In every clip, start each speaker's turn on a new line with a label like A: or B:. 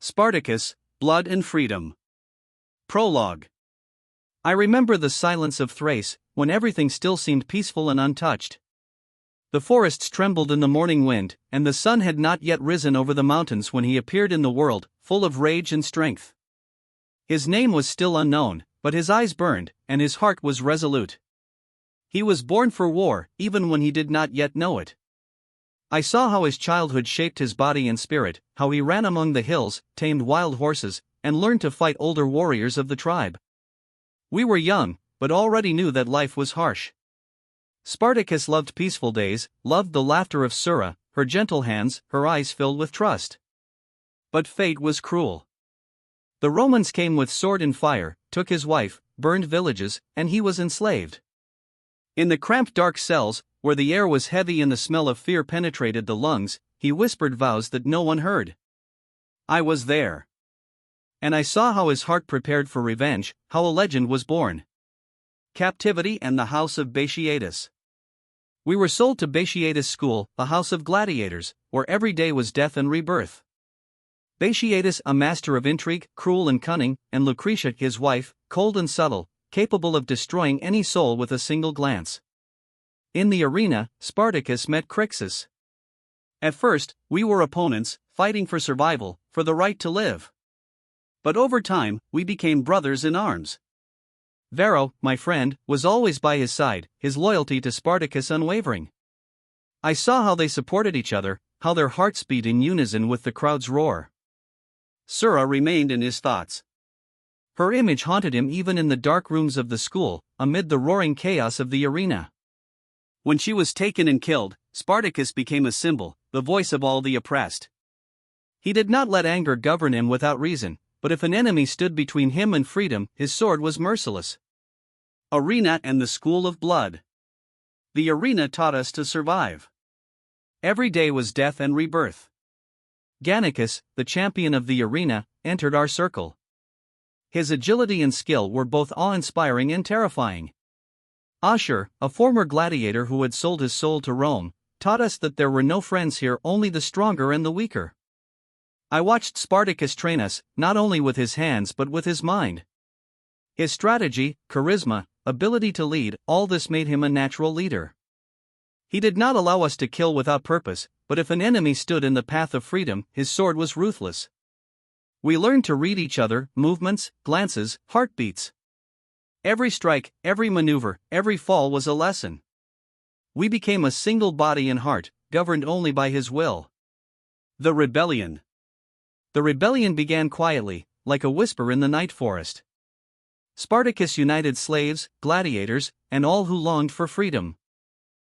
A: Spartacus, Blood and Freedom. Prologue. I remember the silence of Thrace, when everything still seemed peaceful and untouched. The forests trembled in the morning wind, and the sun had not yet risen over the mountains when he appeared in the world, full of rage and strength. His name was still unknown, but his eyes burned, and his heart was resolute. He was born for war, even when he did not yet know it. I saw how his childhood shaped his body and spirit, how he ran among the hills, tamed wild horses, and learned to fight older warriors of the tribe. We were young, but already knew that life was harsh. Spartacus loved peaceful days, loved the laughter of Sura, her gentle hands, her eyes filled with trust. But fate was cruel. The Romans came with sword and fire, took his wife, burned villages, and he was enslaved. In the cramped dark cells, where the air was heavy and the smell of fear penetrated the lungs, he whispered vows that no one heard. I was there. And I saw how his heart prepared for revenge, how a legend was born. Captivity and the House of Batiatus. We were sold to Batiatus' school, a house of gladiators, where every day was death and rebirth. Batiatus, a master of intrigue, cruel and cunning, and Lucretia, his wife, cold and subtle, capable of destroying any soul with a single glance. In the arena, Spartacus met Crixus. At first, we were opponents, fighting for survival, for the right to live. But over time, we became brothers in arms. Varro, my friend, was always by his side, his loyalty to Spartacus unwavering. I saw how they supported each other, how their hearts beat in unison with the crowd's roar. Sura remained in his thoughts. Her image haunted him even in the dark rooms of the school, amid the roaring chaos of the arena. When she was taken and killed, Spartacus became a symbol, the voice of all the oppressed. He did not let anger govern him without reason, but if an enemy stood between him and freedom, his sword was merciless. Arena and the School of Blood. The arena taught us to survive. Every day was death and rebirth. Gannicus, the champion of the arena, entered our circle. His agility and skill were both awe-inspiring and terrifying. Ashur, a former gladiator who had sold his soul to Rome, taught us that there were no friends here, only the stronger and the weaker. I watched Spartacus train us, not only with his hands but with his mind. His strategy, charisma, ability to lead, all this made him a natural leader. He did not allow us to kill without purpose, but if an enemy stood in the path of freedom, his sword was ruthless. We learned to read each other, movements, glances, heartbeats. Every strike, every maneuver, every fall was a lesson. We became a single body and heart, governed only by his will. The rebellion. The rebellion began quietly, like a whisper in the night forest. Spartacus united slaves, gladiators, and all who longed for freedom.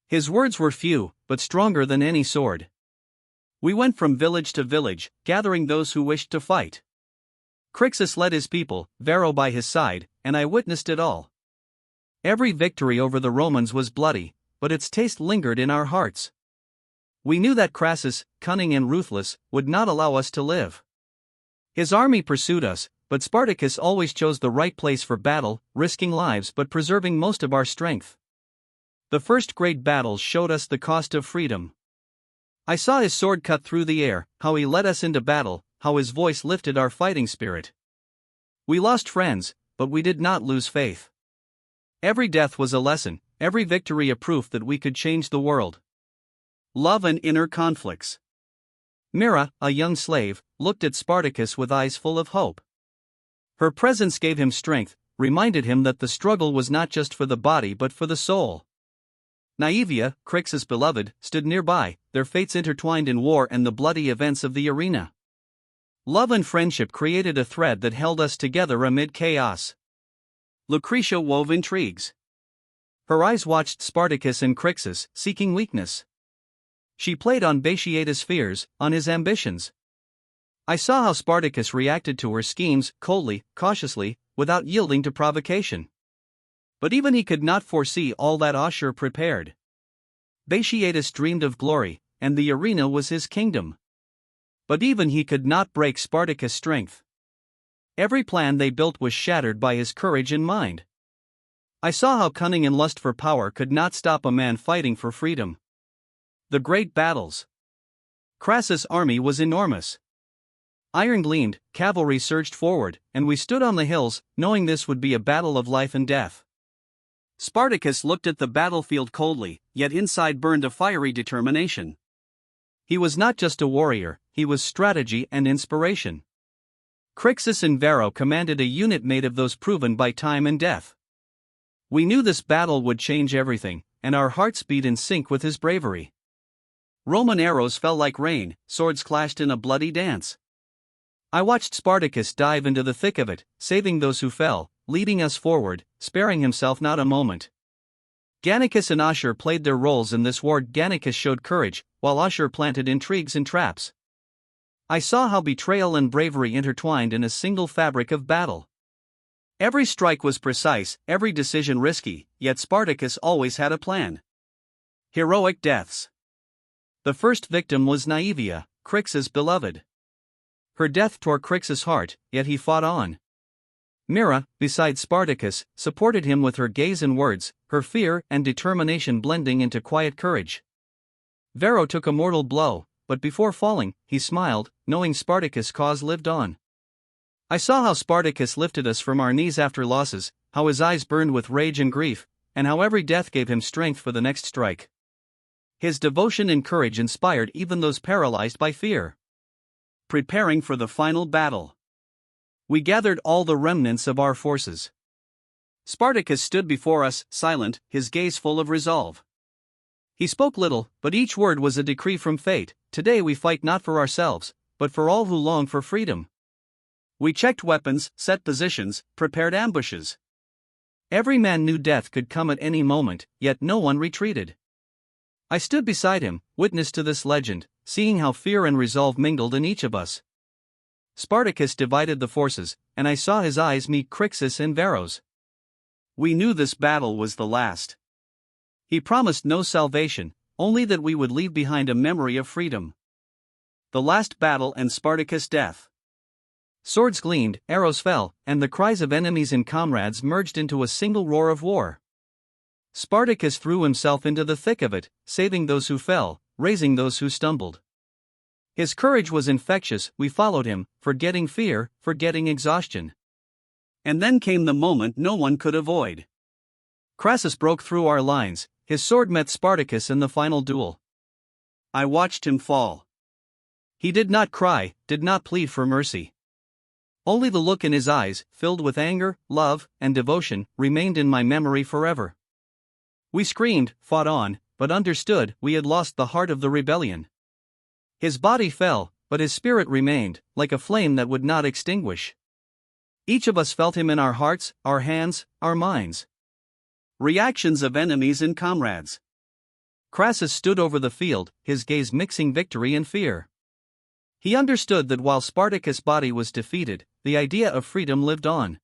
A: His words were few, but stronger than any sword. We went from village to village, gathering those who wished to fight. Crixus led his people, Varro by his side, and I witnessed it all. Every victory over the Romans was bloody, but its taste lingered in our hearts. We knew that Crassus, cunning and ruthless, would not allow us to live. His army pursued us, but Spartacus always chose the right place for battle, risking lives but preserving most of our strength. The first great battles showed us the cost of freedom. I saw his sword cut through the air, how he led us into battle, how his voice lifted our fighting spirit. We lost friends, but we did not lose faith. Every death was a lesson, every victory a proof that we could change the world. Love and inner conflicts. Mira, a young slave, looked at Spartacus with eyes full of hope. Her presence gave him strength, reminded him that the struggle was not just for the body but for the soul. Naivia, Crixus' beloved, stood nearby, their fates intertwined in war and the bloody events of the arena. Love and friendship created a thread that held us together amid chaos. Lucretia wove intrigues. Her eyes watched Spartacus and Crixus, seeking weakness. She played on Batiatus' fears, on his ambitions. I saw how Spartacus reacted to her schemes, coldly, cautiously, without yielding to provocation. But even he could not foresee all that Ashur prepared. Batiatus dreamed of glory, and the arena was his kingdom. But even he could not break Spartacus' strength. Every plan they built was shattered by his courage and mind. I saw how cunning and lust for power could not stop a man fighting for freedom. The great battles. Crassus' army was enormous. Iron gleamed, cavalry surged forward, and we stood on the hills, knowing this would be a battle of life and death. Spartacus looked at the battlefield coldly, yet inside burned a fiery determination. He was not just a warrior, he was strategy and inspiration. Crixus and Varro commanded a unit made of those proven by time and death. We knew this battle would change everything, and our hearts beat in sync with his bravery. Roman arrows fell like rain, swords clashed in a bloody dance. I watched Spartacus dive into the thick of it, saving those who fell, leading us forward, sparing himself not a moment. Gannicus and Ashur played their roles in this war. Gannicus showed courage, while Ashur planted intrigues and traps. I saw how betrayal and bravery intertwined in a single fabric of battle. Every strike was precise, every decision risky, yet Spartacus always had a plan. Heroic deaths. The first victim was Naevia, Crixus' beloved. Her death tore Crixus' heart, yet he fought on. Mira, beside Spartacus, supported him with her gaze and words, her fear and determination blending into quiet courage. Varro took a mortal blow, but before falling, he smiled, knowing Spartacus' cause lived on. I saw how Spartacus lifted us from our knees after losses, how his eyes burned with rage and grief, and how every death gave him strength for the next strike. His devotion and courage inspired even those paralyzed by fear. Preparing for the final battle, we gathered all the remnants of our forces. Spartacus stood before us, silent, his gaze full of resolve. He spoke little, but each word was a decree from fate. Today we fight not for ourselves, but for all who long for freedom. We checked weapons, set positions, prepared ambushes. Every man knew death could come at any moment, yet no one retreated. I stood beside him, witness to this legend, seeing how fear and resolve mingled in each of us. Spartacus divided the forces, and I saw his eyes meet Crixus and Varro's. We knew this battle was the last. He promised no salvation, only that we would leave behind a memory of freedom. The last battle and Spartacus' death. Swords gleamed, arrows fell, and the cries of enemies and comrades merged into a single roar of war. Spartacus threw himself into the thick of it, saving those who fell, raising those who stumbled. His courage was infectious. We followed him, forgetting fear, forgetting exhaustion. And then came the moment no one could avoid. Crassus broke through our lines, his sword met Spartacus in the final duel. I watched him fall. He did not cry, did not plead for mercy. Only the look in his eyes, filled with anger, love, and devotion, remained in my memory forever. We screamed, fought on, but understood we had lost the heart of the rebellion. His body fell, but his spirit remained, like a flame that would not extinguish. Each of us felt him in our hearts, our hands, our minds. Reactions of enemies and comrades. Crassus stood over the field, his gaze mixing victory and fear. He understood that while Spartacus' body was defeated, the idea of freedom lived on.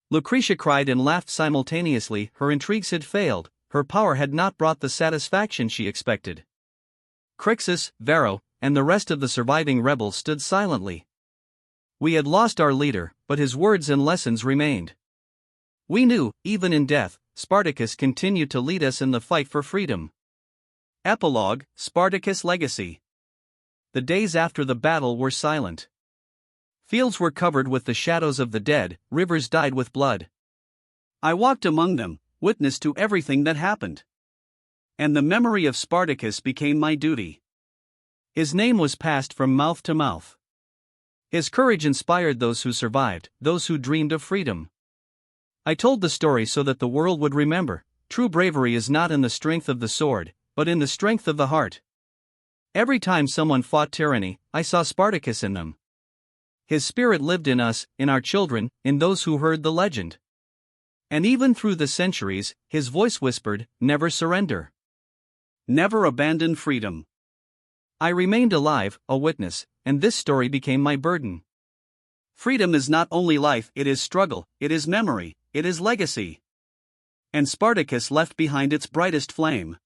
A: Lucretia cried and laughed simultaneously. Her intrigues had failed, her power had not brought the satisfaction she expected. Crixus, Varro, and the rest of the surviving rebels stood silently. We had lost our leader, but his words and lessons remained. We knew, even in death, Spartacus continued to lead us in the fight for freedom. Epilogue, Spartacus' legacy. The days after the battle were silent. Fields were covered with the shadows of the dead, rivers dyed with blood. I walked among them, witness to everything that happened. And the memory of Spartacus became my duty. His name was passed from mouth to mouth. His courage inspired those who survived, those who dreamed of freedom. I told the story so that the world would remember, true bravery is not in the strength of the sword, but in the strength of the heart. Every time someone fought tyranny, I saw Spartacus in them. His spirit lived in us, in our children, in those who heard the legend. And even through the centuries, his voice whispered, "Never surrender. Never abandon freedom." I remained alive, a witness, and this story became my burden. Freedom is not only life, it is struggle, it is memory, it is legacy. And Spartacus left behind its brightest flame.